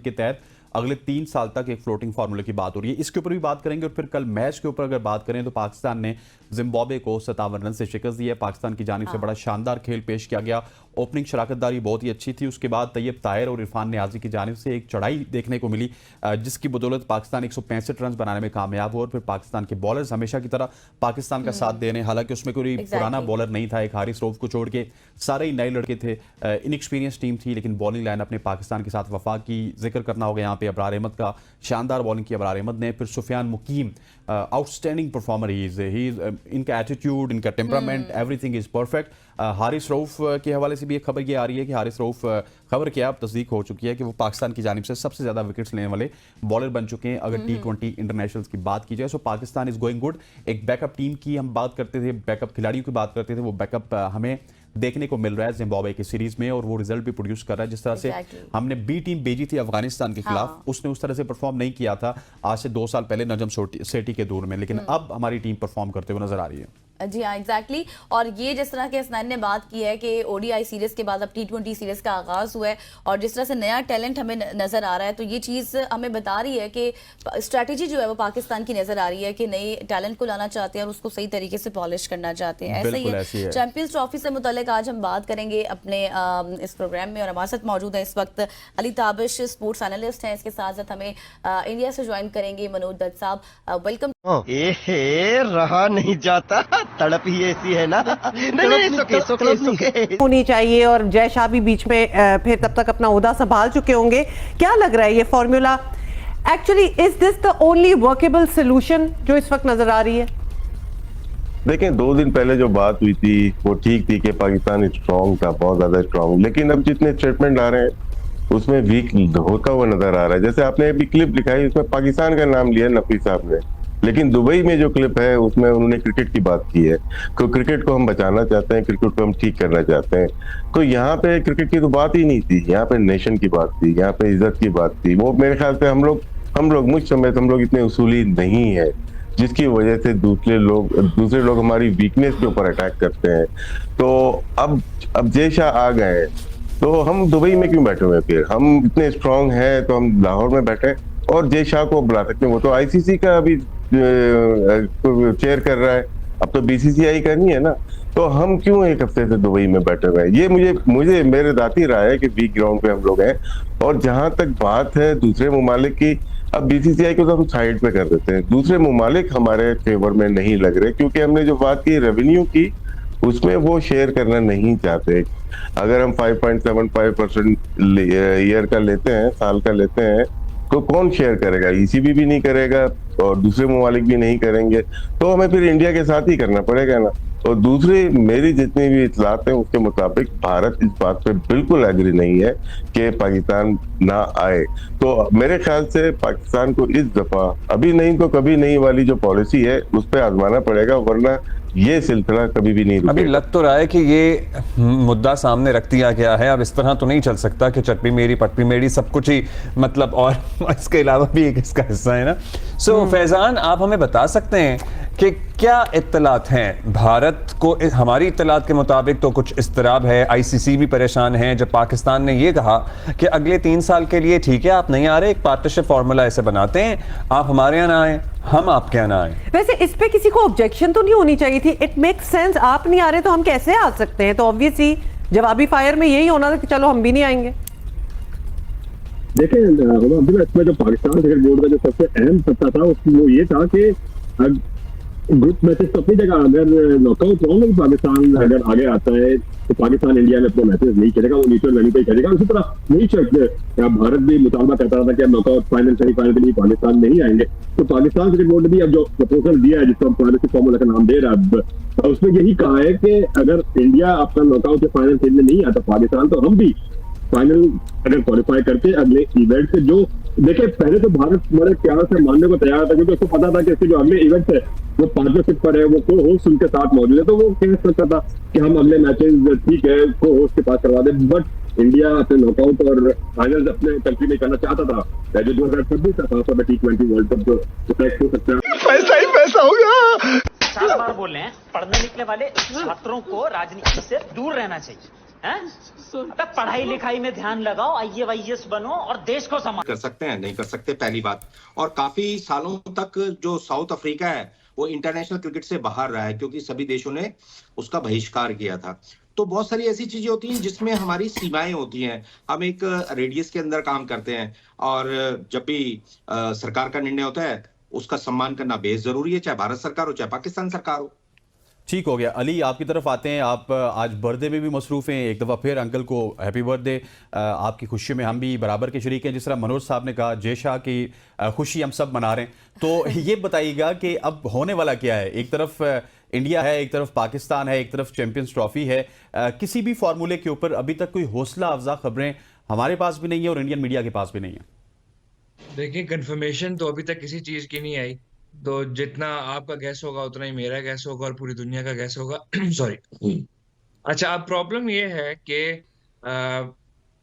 जिनके तहत अगले 3 साल तक एक फ्लोटिंग फार्मूले की बात हो रही है। इसके ऊपर भी बात करेंगे। और फिर कल मैच के ऊपर अगर बात करें तो पाकिस्तान ने जिम्बाब्वे को 57 रन से शिकस्त दी है। पाकिस्तान की जानिब से बड़ा शानदार खेल पेश किया गया। ओपनिंग शराकतदारी बहुत ही अच्छी थी। उसके बाद तैयब ताहिर और इरफान नियाजी की जानिब से एक चढ़ाई देखने को मिली, जिसकी बदौलत पाकिस्तान 165 रन बनाने में कामयाब हुआ। और फिर पाकिस्तान के बॉलर्स हमेशा की तरह पाकिस्तान का साथ देने, हालांकि उसमें कोई पुराना बॉलर नहीं था, एक हारिस रऊफ को छोड़ के सारे ही नए लड़के थे। इनएक्सपीरियंस टीम थी, लेकिन बॉलिंग लाइन अपने पाकिस्तान के साथ वफा की। जिक्र करना होगा यहाँ पे अबरार अहमद का, शानदार बॉलिंग की अबरार अहमद ने। फिर सुफियान मुकीम, आउटस्टैंडिंग परफॉर्मर ही इज, इनका एटीट्यूड, इनका temperament, everything is perfect. Haris Rauf के हवाले से भी एक खबर ये आ रही है कि हारिस रऊफ, खबर क्या अब तस्दीक हो चुकी है कि वो पाकिस्तान की जानिब से सबसे ज्यादा विकेट्स लेने वाले बॉलर बन चुके हैं अगर T20 इंटरनेशनल्स की बात की जाए। सो पाकिस्तान इज गोइंग गुड। एक बैकअप टीम की हम बात करते थे, बैकअप खिलाड़ियों की बात करते थे, वो बैकअप हमें देखने को मिल रहा है जिम्बाब्वे की सीरीज में, और वो रिजल्ट भी प्रोड्यूस कर रहा है। जिस तरह से हमने बी टीम भेजी थी अफगानिस्तान के खिलाफ, उसने उस तरह से परफॉर्म नहीं किया था आज से 2 साल पहले नजम सेठी के दौर में, लेकिन अब हमारी टीम परफॉर्म करते हुए नजर आ रही है। जी हाँ, एग्जैक्टली। और ये जिस तरह के हसनैन ने बात की है कि ओडीआई सीरीज के बाद अब T20 सीरीज का आगाज हुआ है, और जिस तरह से नया टैलेंट हमें नजर आ रहा है, तो ये चीज़ हमें बता रही है कि स्ट्रैटेजी जो है वो पाकिस्तान की नजर आ रही है कि नए टैलेंट को लाना चाहते हैं और उसको सही तरीके से पॉलिश करना चाहते हैं। ऐसा ही है। चैंपियंस ट्रॉफी से मुतालिक आज हम बात करेंगे अपने इस प्रोग्राम में, और हमारे साथ मौजूद है इस वक्त अली ताबिश, स्पोर्ट्स एनालिस्ट हैं। इसके साथ साथ हमें इंडिया से ज्वाइन करेंगे मनोज दत्त साहब। वेलकम। रहा नहीं जाता, तड़प ही ऐसी है ना। नहीं, होनी चाहिए, और जय शाह भी बीच में फिर तब तक अपना ओहदा संभाल चुके होंगे। क्या लग रहा है ये formula actually, is this the only workable solution जो इस वक्त नजर आ रही है? देखें, 2 दिन पहले जो बात हुई थी वो ठीक थी कि पाकिस्तान स्ट्रांग था, बहुत ज्यादा स्ट्रांग, लेकिन अब जितने स्टेटमेंट आ रहे हैं उसमें वीक होता हुआ नजर आ रहा है। जैसे आपने अभी क्लिप दिखाई, उसमें पाकिस्तान का नाम लिया नफी साहब ने, लेकिन दुबई में जो क्लिप है उसमें उन्होंने क्रिकेट की बात की है कि क्रिकेट को हम बचाना चाहते हैं, क्रिकेट को हम ठीक करना चाहते हैं। तो यहाँ पे क्रिकेट की तो बात ही नहीं थी, यहाँ पे नेशन की बात थी, यहाँ पे इज्जत की बात थी। वो मेरे ख्याल से हम लोग मुझ समय हम लोग इतने उसूली नहीं है, जिसकी वजह से दूसरे लोग हमारी वीकनेस के ऊपर अटैक करते हैं। तो अब जय शाह आ गए, तो हम दुबई में क्यों बैठे हुए? फिर हम इतने स्ट्रांग हैं तो हम लाहौर में बैठे और जय शाह को बुला सकते हैं। वो तो आईसीसी का अभी चेयर कर रहा है, अब तो बीसीसीआई करनी है ना। तो हम क्यों एक हफ्ते से दुबई में बैठे हुए हैं? ये मुझे मेरे दाती राय है कि वीक ग्राउंड पे हम लोग हैं। और जहां तक बात है दूसरे ममालिक की, अब बीसीसीआई को तो हम साइड पे कर देते हैं, दूसरे ममालिक हमारे फेवर में नहीं लग रहे, क्योंकि हमने जो बात की रेवेन्यू की उसमें वो शेयर करना नहीं चाहते। अगर हम 5.75% ईयर का लेते हैं, साल का लेते हैं, तो कौन शेयर करेगा? ईसीबी भी नहीं करेगा और दूसरे ममालिक भी नहीं करेंगे, तो हमें फिर इंडिया के साथ ही करना पड़ेगा ना। और दूसरी मेरी जितनी भी इतलात है उसके मुताबिक भारत इस बात पे बिल्कुल एग्री नहीं है कि पाकिस्तान ना आए। तो मेरे ख्याल से पाकिस्तान को इस दफा अभी नहीं तो कभी नहीं वाली जो पॉलिसी है उस पर आजमाना पड़ेगा, वरना ये सिलसिला कभी भी नहीं रुकेगा। अभी लग तो रहा है कि ये मुद्दा सामने रख दिया गया है, अब इस तरह तो नहीं चल सकता कि चटपी मेरी पटपी मेरी सब कुछ ही, मतलब, और इसके अलावा भी एक इसका हिस्सा है ना। सो फैजान, आप हमें बता सकते हैं कि क्या इत्तलात हैं भारत को? हमारी इत्तलात के मुताबिक तो कुछ इस्तराब है, आईसीसी भी परेशान है जब पाकिस्तान ने ये कहा कि अगले 3 साल के लिए ठीक है आप नहीं आ रहे, एक पार्टनरशिप फार्मूला ऐसे बनाते हैं, आप हमारे यहाँ ना आए, हम आपके यहाँ ना आए। वैसे इस पे किसी को ऑब्जेक्शन तो नहीं होनी चाहिए थी? It makes sense. आप नहीं आ रहे तो हम कैसे आ सकते हैं? तो ऑब्वियसली जवाबी फायर में यही होना था कि चलो हम भी नहीं आएंगे। देखें, इसमें जो पाकिस्तान क्रिकेट बोर्ड का जो सबसे अहम सत्ता था वो ये था कि ग्रुप मैचेस तो अपनी जगह, अगर नॉकआउट राउंड में पाकिस्तान अगर आगे आता है तो पाकिस्तान इंडिया में अपने मैचेस नहीं खेलेगा, वो न्यूट्रल वेन्यू पे खेलेगा। उसी तरह नहीं शर्त भारत भी मुतालबा करता था कि नॉकआउट फाइनल सेमीफाइनल के लिए पाकिस्तान नहीं आएंगे। तो पाकिस्तान क्रिकेट बोर्ड ने भी अब जो प्रपोजल दिया है, जिसको हम पार्टनरशिप फार्मूला का नाम दे रहा है, उसमें यही कहा है कि अगर इंडिया अपना नॉकआउट से फाइनल खेलने नहीं आता पाकिस्तान, तो हम भी फाइनल अगर क्वालिफाई करके अगले इवेंट से जो देखिए, पहले तो भारत बड़े प्यार से मानने को तैयार था, क्योंकि उसको पता था कि इसके जो अगले इवेंट है वो पार्टनरशिप पर है, वो को होस्ट उनके साथ मौजूद है, तो वो कह सकता था कि हम अगले मैचेस ठीक है को होस्ट के पास करवा दें। बट इंडिया अपने नॉकआउट और फाइनल अपने कंट्री में करना चाहता था। जो 2026 का था T20 वर्ल्ड कप जो हो सकता है, पैसा ही पैसा होगा। 4 बार बोल रहे हैं, पढ़ने निकले वाले छात्रों को राजनीति से दूर रहना चाहिए। हैं? अबे पढ़ाई लिखाई में ध्यान लगाओ, IAS बनो और देश को संभालो। कर सकते हैं, नहीं कर सकते, पहली बात। और काफी सालों तक जो साउथ अफ्रीका है वो इंटरनेशनल क्रिकेट से बाहर रहा है क्योंकि सभी देशों ने उसका बहिष्कार किया था। तो बहुत सारी ऐसी चीजें होती हैं जिसमें हमारी सीमाएं होती हैं। हम एक रेडियस के अंदर काम करते हैं और जब भी सरकार का निर्णय होता है उसका सम्मान करना बेहद जरूरी है, चाहे भारत सरकार हो चाहे पाकिस्तान सरकार हो। ठीक हो गया। अली, आपकी तरफ आते हैं। आप आज बर्थडे में भी मसरूफ हैं, एक दफ़ा फिर अंकल को हैप्पी बर्थडे। आपकी खुशी में हम भी बराबर के शरीक हैं। जिस तरह मनोज साहब ने कहा, जय शाह की खुशी हम सब मना रहे हैं। तो ये बताइएगा कि अब होने वाला क्या है? एक तरफ इंडिया है, एक तरफ पाकिस्तान है, एक तरफ चैंपियंस ट्रॉफी है। किसी भी फार्मूले के ऊपर अभी तक कोई हौसला अफजा खबरें हमारे पास भी नहीं है और इंडियन मीडिया के पास भी नहीं है। देखिए, कंफर्मेशन तो अभी तक किसी चीज की नहीं आई, तो जितना आपका गैस होगा उतना ही मेरा गैस होगा और पूरी दुनिया का गैस होगा। सॉरी। अच्छा, अब प्रॉब्लम ये है कि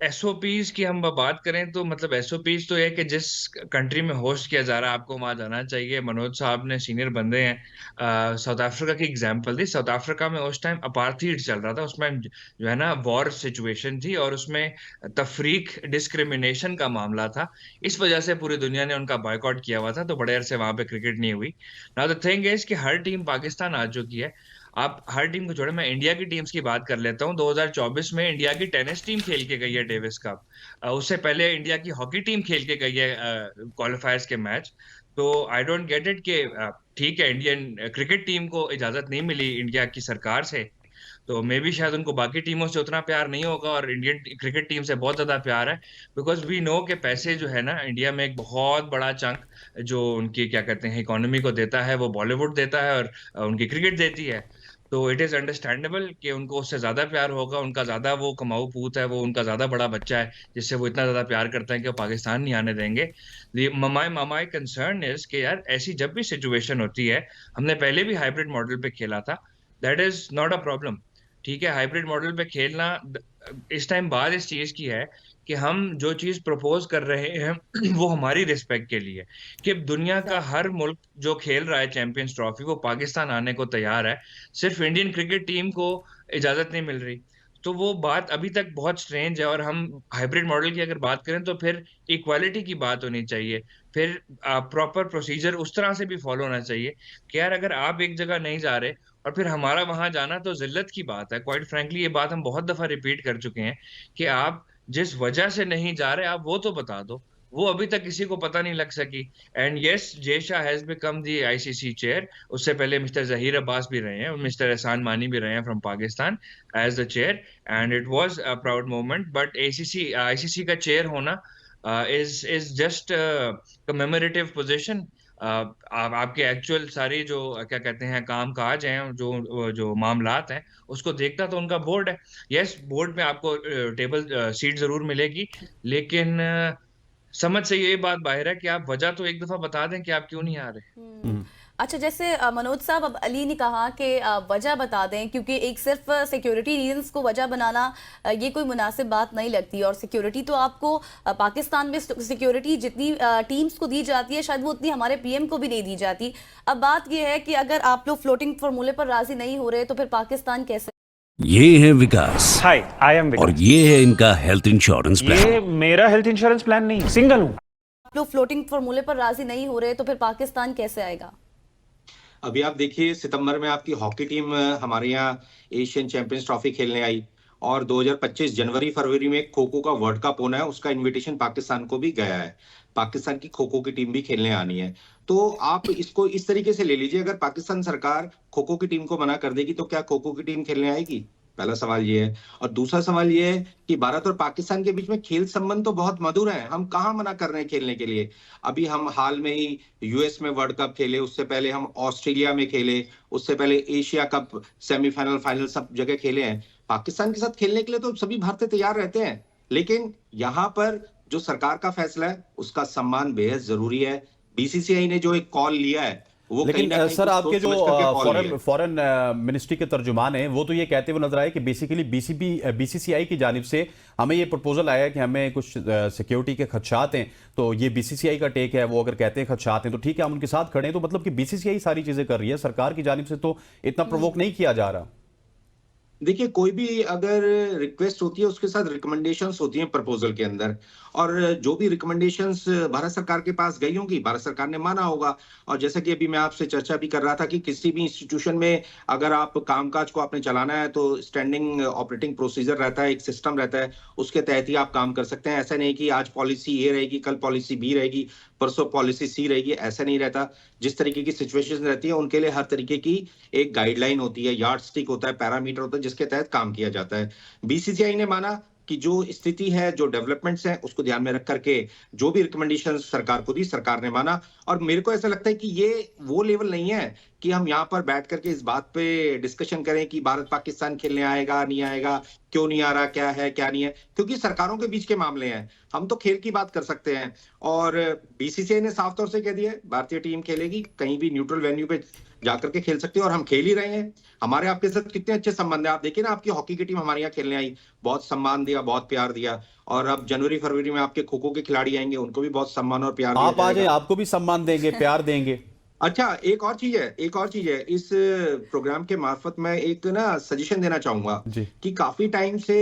एसओपीज की हम बात करें तो मतलब एसओपीज तो ये कि जिस कंट्री में होस्ट किया जा रहा है आपको वहां जाना चाहिए। मनोज साहब ने सीनियर बंदे हैं, साउथ अफ्रीका की एग्जांपल दी। साउथ अफ्रीका में उस टाइम अपार्थीड चल रहा था, उसमें जो है ना वॉर सिचुएशन थी और उसमें तफरीक डिस्क्रिमिनेशन का मामला था। इस वजह से पूरी दुनिया ने उनका बॉयकॉट किया हुआ था, तो बड़े अरसे वहां पे क्रिकेट नहीं हुई। नाउ द थिंग इज कि हर टीम पाकिस्तान आ चुकी है। आप हर टीम को छोड़े, मैं इंडिया की टीम्स की बात कर लेता हूँ। 2024 में इंडिया की टेनिस टीम खेल के गई है डेविस कप। उससे पहले इंडिया की हॉकी टीम खेल के गई है क्वालिफायर्स के मैच। तो आई डोंट गेट इट कि ठीक है, इंडियन क्रिकेट टीम को इजाजत नहीं मिली इंडिया की सरकार से, तो मे बी शायद उनको बाकी टीमों से उतना प्यार नहीं होगा और इंडियन क्रिकेट टीम से बहुत ज्यादा प्यार है। बिकॉज वी नो के पैसे जो है ना इंडिया में एक बहुत बड़ा चंक जो उनकी क्या कहते हैं इकोनॉमी को देता है वो बॉलीवुड देता है और उनकी क्रिकेट देती है। तो इट इज अंडरस्टैंडेबल कि उनको उससे ज्यादा प्यार होगा, उनका ज्यादा वो कमाऊ पूत है, वो उनका ज्यादा बड़ा बच्चा है जिससे वो इतना ज्यादा प्यार करते हैं कि वो पाकिस्तान नहीं आने देंगे। माई कंसर्न इज कि यार ऐसी जब भी सिचुएशन होती है, हमने पहले भी हाइब्रिड मॉडल पे खेला था, that is not a problem. ठीक है, हाइब्रिड मॉडल पे खेलना इस टाइम बाद इस चीज की है कि हम जो चीज प्रपोज कर रहे हैं वो हमारी रिस्पेक्ट के लिए, कि दुनिया का हर मुल्क जो खेल रहा है चैंपियंस ट्रॉफी वो पाकिस्तान आने को तैयार है, सिर्फ इंडियन क्रिकेट टीम को इजाजत नहीं मिल रही। तो वो बात अभी तक बहुत स्ट्रेंज है। और हम हाइब्रिड मॉडल की अगर बात करें तो फिर इक्वालिटी की बात होनी चाहिए, फिर प्रॉपर प्रोसीजर उस तरह से भी फॉलो होना चाहिए कि यार अगर आप एक जगह नहीं जा रहे और फिर हमारा वहां जाना तो जिल्लत की बात है। क्वाइट फ्रैंकली ये बात हम बहुत दफा रिपीट कर चुके हैं कि आप जिस वजह से नहीं जा रहे आप वो तो बता दो, वो अभी तक किसी को पता नहीं लग सकी। And yes, Jay Shah has become the ICC chair. उससे पहले मिस्टर जहीर अब्बास भी रहे हैं और मिस्टर एहसान मानी भी रहे हैं from Pakistan as the chair, and it was a proud moment. But ICC का चेयर होना इज जस्ट कमेमोरेटिव पोजीशन। आपके एक्चुअल सारी जो क्या कहते हैं काम काज हैं, जो मामलात हैं, उसको देखता तो उनका बोर्ड है। यस, बोर्ड में आपको टेबल सीट जरूर मिलेगी, लेकिन समझ से ये बात बाहर है कि आप वजह तो एक दफा बता दें कि आप क्यों नहीं आ रहे। अच्छा, जैसे मनोज साहब, अब अली ने कहा कि वजह बता दें, क्योंकि एक सिर्फ सिक्योरिटी रीजंस को वजह बनाना ये कोई मुनासिब बात नहीं लगती। और सिक्योरिटी तो आपको पाकिस्तान में सिक्योरिटी जितनी टीम्स को दी जाती है शायद वो उतनी हमारे पीएम को भी नहीं दी जाती। अब बात ये है कि अगर आप लोग फ्लोटिंग फार्मूले पर राजी नहीं हो रहे तो फिर पाकिस्तान कैसे? ये है विकास। हाय, आई एम विकास। और ये है इनका हेल्थ इंश्योरेंस प्लान। ये मेरा हेल्थ इंश्योरेंस प्लान नहीं, सिंगल हूँ। आप लोग फ्लोटिंग फार्मूले पर राजी नहीं हो रहे तो फिर पाकिस्तान कैसे आएगा? अभी आप देखिए, सितंबर में आपकी हॉकी टीम हमारे यहाँ एशियन चैंपियंस ट्रॉफी खेलने आई और 2025 जनवरी फरवरी में खो खो का वर्ल्ड कप होना है, उसका इनविटेशन पाकिस्तान को भी गया है। पाकिस्तान की खो खो की टीम भी खेलने आनी है। तो आप इसको इस तरीके से ले लीजिए, अगर पाकिस्तान सरकार खो खो की टीम को मना कर देगी तो क्या खो खो की टीम खेलने आएगी? पहला सवाल ये है। और दूसरा सवाल ये है कि भारत और पाकिस्तान के बीच में खेल संबंध तो बहुत मधुर हैं, हम कहाँ मना कर रहे हैं खेलने के लिए। अभी हम हाल में ही यूएस में वर्ल्ड कप खेले, उससे पहले हम ऑस्ट्रेलिया में खेले, उससे पहले एशिया कप सेमीफाइनल फाइनल सब जगह खेले हैं। पाकिस्तान के साथ खेलने के लिए तो सभी भारतीय तैयार रहते हैं, लेकिन यहाँ पर जो सरकार का फैसला है उसका सम्मान बेहद जरूरी है। बीसीसीआई ने जो एक कॉल लिया है वो लेकिन सर आपके जो फॉरेन मिनिस्ट्री के तर्जुमान हैं वो तो ये कहते हुए नजर आए कि बेसिकली बीसीसीआई की जानिब से हमें ये प्रपोजल आया है कि हमें कुछ सिक्योरिटी के खदशात हैं, तो ये बीसीसीआई का टेक है। वो अगर कहते हैं खदशात हैं तो ठीक है, हम उनके साथ खड़े हैं। तो मतलब कि बीसीसीआई सारी चीजें कर रही है, सरकार की जानिब से तो इतना प्रोवोक नहीं किया जा रहा। देखिए, कोई भी अगर रिक्वेस्ट होती है उसके साथ रिकमेंडेशंस होती हैं प्रपोजल के अंदर, और जो भी रिकमेंडेशंस भारत सरकार के पास गई होंगी, भारत सरकार ने माना होगा। और जैसा कि अभी मैं आपसे चर्चा भी कर रहा था कि किसी भी इंस्टीट्यूशन में अगर आप कामकाज को आपने चलाना है तो स्टैंडिंग ऑपरेटिंग प्रोसीजर रहता है, एक सिस्टम रहता है, उसके तहत ही आप काम कर सकते हैं। ऐसा नहीं कि आज पॉलिसी ए रहेगी, कल पॉलिसी बी रहेगी, परसों पॉलिसी सी रहेगी, ऐसा नहीं रहता। जिस तरीके की सिचुएशन रहती है उनके लिए हर तरीके की एक गाइडलाइन होती है, यार्ड स्टिक होता है, पैरामीटर होता है, जिसके तहत काम किया जाता है। बीसीसीआई ने माना कि जो स्थिति है, जो डेवलपमेंट्स हैं, उसको ध्यान में रख करके जो भी रिकमेंडेशन सरकार को दी, सरकार ने माना। और मेरे को ऐसा लगता है कि ये वो लेवल नहीं है कि हम यहाँ पर बैठ करके इस बात पे डिस्कशन करें कि भारत पाकिस्तान खेलने आएगा, नहीं आएगा, क्यों नहीं आ रहा, क्या है क्या नहीं है, क्योंकि सरकारों के बीच के मामले हैं। हम तो खेल की बात कर सकते हैं। और बीसीसीआई ने साफ तौर से कह दिया है, भारतीय टीम खेलेगी, कहीं भी न्यूट्रल वेन्यू पे जाकर के खेल सकते हैं, और हम खेल ही रहे हैं। हमारे आपके साथ कितने अच्छे संबंध है। आप देखिए ना, आपकी हॉकी की टीम हमारे यहाँ खेलने आई, बहुत सम्मान दिया, बहुत प्यार दिया। और अब जनवरी फरवरी में आपके खो खो के खिलाड़ी आएंगे, उनको भी बहुत सम्मान और प्यार आप आ जाए, आपको भी सम्मान देंगे, प्यार देंगे। अच्छा, एक और चीज है, इस प्रोग्राम के मार्फत मैं एक ना सजेशन देना चाहूंगा कि काफी टाइम से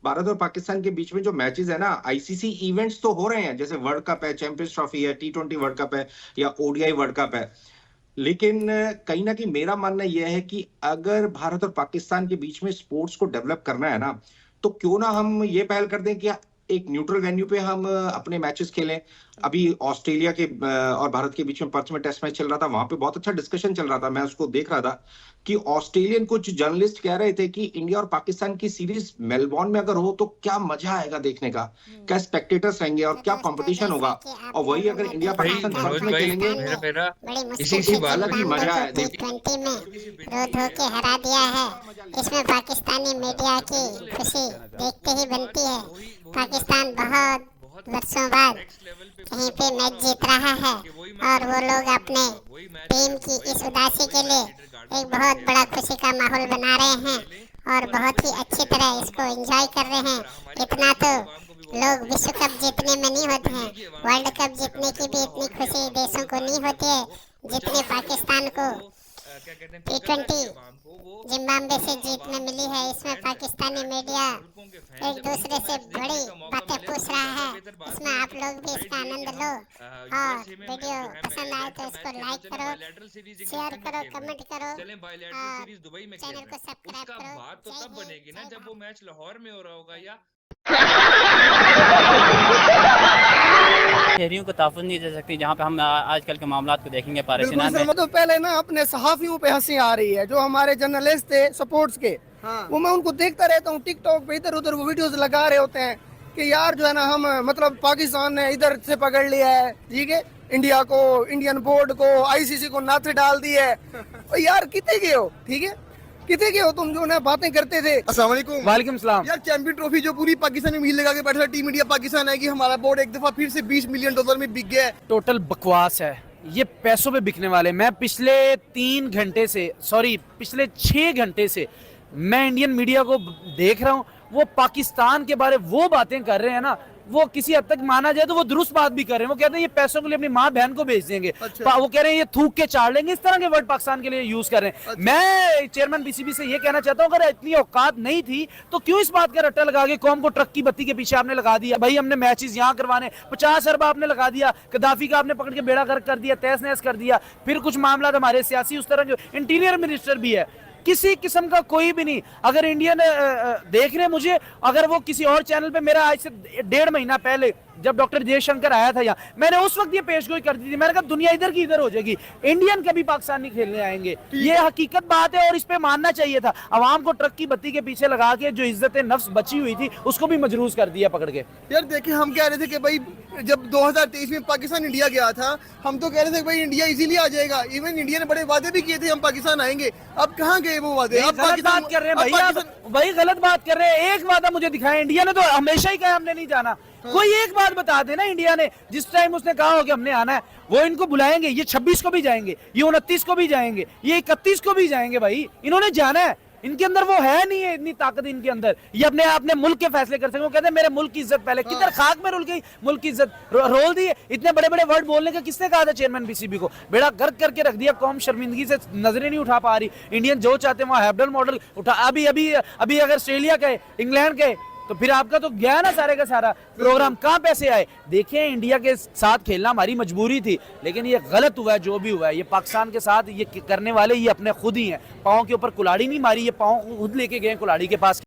भारत और पाकिस्तान के बीच में जो मैचेस है ना, आईसीसी इवेंट्स तो हो रहे हैं, जैसे वर्ल्ड कप है, चैंपियंस ट्रॉफी है, T20 वर्ल्ड कप है, या ओडीआई वर्ल्ड कप है। लेकिन कहीं ना कहीं मेरा मानना यह है कि अगर भारत और पाकिस्तान के बीच में स्पोर्ट्स को डेवलप करना है ना, तो क्यों ना हम ये पहल कर दें कि एक न्यूट्रल वेन्यू पे हम अपने मैचेस खेलें। अभी ऑस्ट्रेलिया के और भारत के बीच में पर्थ में टेस्ट मैच चल रहा था, वहां पे बहुत अच्छा डिस्कशन चल रहा था, मैं उसको देख रहा था कि ऑस्ट्रेलियन कुछ जर्नलिस्ट कह रहे थे कि इंडिया और पाकिस्तान की सीरीज मेलबोर्न में अगर हो तो क्या मजा आएगा देखने का, क्या स्पेक्टेटर्स रहेंगे और क्या कंपटीशन होगा। और वही अगर इंडिया पाकिस्तान पर्थ में खेलेंगे, इसी बात की मजा है। T20 में रो धो के हरा दिया है, इसमें पाकिस्तानी मीडिया की खुशी देखते ही बनती है। पाकिस्तान बहुत वर्षों बाद कहीं पे मैच जीत रहा है, और वो लोग अपने टीम की इस उदासी के लिए एक बहुत बड़ा खुशी का माहौल बना रहे हैं, और बहुत ही अच्छी तरह इसको एंजॉय कर रहे हैं। इतना तो लोग विश्व कप जीतने में नहीं होते हैं, वर्ल्ड कप जीतने की भी इतनी खुशी देशों को नहीं होती है जितने पाकिस्तान को T20 जिम्बाब्वे से जीत में मिली है। इसमें पाकिस्तानी मीडिया एक दूसरे से बड़ी बातें पूछ रहा है, इसमें आप लोग भी इसका आनंद लो। और वीडियो पसंद आए तो इसको लाइक करो, शेयर करो, कमेंट करो, चैनल को सब्सक्राइब करो। बात तो तब बनेगी ना जब वो मैच लाहौर में हो रहा होगा या शहरियों को तहफ़्फ़ुज़ नहीं दे सकती, जहाँ पे हम आजकल के मामलात को देखेंगे पाकिस्तान में। तो पहले ना अपने सहाफ़ियों पे हंसी आ रही है, जो हमारे जर्नलिस्ट थे स्पोर्ट्स के, वो मैं उनको देखता रहता हूँ टिकटॉक पे, इधर उधर वो वीडियोस लगा रहे होते हैं कि यार जो है ना, हम मतलब पाकिस्तान ने इधर से पकड़ लिया है, ठीक है, इंडिया को, इंडियन बोर्ड को, आईसीसी को नाथे डाल दी है। यार कितने गए हो, ठीक है, कितने के हो तुम जो ना बातें करते थे। अस्सलाम वालेकुम। वालेकुम सलाम। यार चैंपियन ट्रॉफी जो पूरी पाकिस्तान में मील लगा के बैठा, टीम इंडिया पाकिस्तान आएगी, हमारा बोर्ड एक दफा फिर से $20 मिलियन में बिक गया है। टोटल बकवास है, ये पैसों पे बिकने वाले। मैं पिछले 6 घंटे से मैं इंडियन मीडिया को देख रहा हूँ, वो पाकिस्तान के बारे वो बातें कर रहे हैं ना, वो किसी हद तक माना जाए तो वो दुरुस्त बात भी कर रहे हैं। वो कहते हैं ये पैसों के लिए अपनी माँ बहन को भेज देंगे। वो कह रहे हैं ये थूक के चाड़ लेंगे, इस तरह के वर्ड पाकिस्तान के लिए यूज कर रहे हैं। मैं चेयरमैन बीसीबी से ये कहना चाहता हूँ, अगर इतनी औकात नहीं थी तो क्यों इस बात का रट्टा लगा के कौम को ट्रक की बत्ती के पीछे आपने लगा दिया। भाई हमने मैचेस यहाँ करवाने, 50 अरब आपने लगा दिया, कदाफी का आपने पकड़ के बेड़ा गर्क कर दिया, तहस नहस कर दिया। फिर कुछ मामला हमारे सियासी उस तरह के, इंटीरियर मिनिस्टर भी है, किसी किस्म का कोई भी नहीं। अगर इंडियन देख रहे मुझे, अगर वो किसी और चैनल पे, मेरा आज से 1.5 महीना पहले जब डॉक्टर जयशंकर आया था यहाँ, मैंने उस वक्त ये पेशगोई कर दी थी, मैंने कहा दुनिया इधर की इधर हो जाएगी, इंडियन कभी पाकिस्तान नहीं खेलने आएंगे। ये हकीकत बात है और इस पे मानना चाहिए था। अवाम को ट्रक की बत्ती के पीछे लगा के जो इज्जत नफ्स बची हुई थी उसको भी मजरूस कर दिया पकड़ के। यार देखिए, हम कह रहे थे कि भाई जब 2023 में पाकिस्तान इंडिया गया था, हम तो कह रहे थे भाई इंडिया इजीली आ जाएगा, इवन इंडिया ने बड़े वादे भी किए थे हम पाकिस्तान आएंगे। अब कहाँ गए वो वादे? अब गलत बात कर रहे हैं भैया, वही गलत बात कर रहे हैं। एक वादा मुझे दिखाएं, इंडिया ने तो हमेशा ही कहा हमने नहीं जाना। कोई एक बात बता देना इंडिया ने, जिस टाइम उसने कहा हो कि हमने आना है, वो इनको बुलाएंगे। ये 26 को भी जाएंगे, ये 29 को भी जाएंगे, ये 31 को भी जाएंगे। भाई इन्होंने जाना है, इनके अंदर वो है नहीं है इतनी ताकत इनके अंदर, ये अपने मुल्क के फैसले कर सके। वो कहते हैं मेरे मुल्क की इज्जत पहले, किधर खाक में रुल गई मुल्क की इज्जत, रोल दी है। इतने बड़े बड़े वर्ड बोलने का किसने कहा था चेयरमैन बीसीबी को? बेड़ा गर्क करके रख दिया, कौम शर्मिंदगी से नजरें नहीं उठा पा रही। इंडियन जो चाहते हैं वहां हैब्डल मॉडल उठा, अभी अगर ऑस्ट्रेलिया गए, इंग्लैंड गए, तो फिर आपका तो गया ना सारे का सारा प्रोग्राम। कहां पैसे आए? देखें, इंडिया के साथ खेलना हमारी मजबूरी थी, लेकिन ये गलत हुआ है जो भी हुआ है। ये पाकिस्तान के साथ ये करने वाले ये अपने खुद ही हैं। पाँव के ऊपर कुल्हाड़ी नहीं मारी, ये पाँव खुद लेके गए कुल्हाड़ी के पास।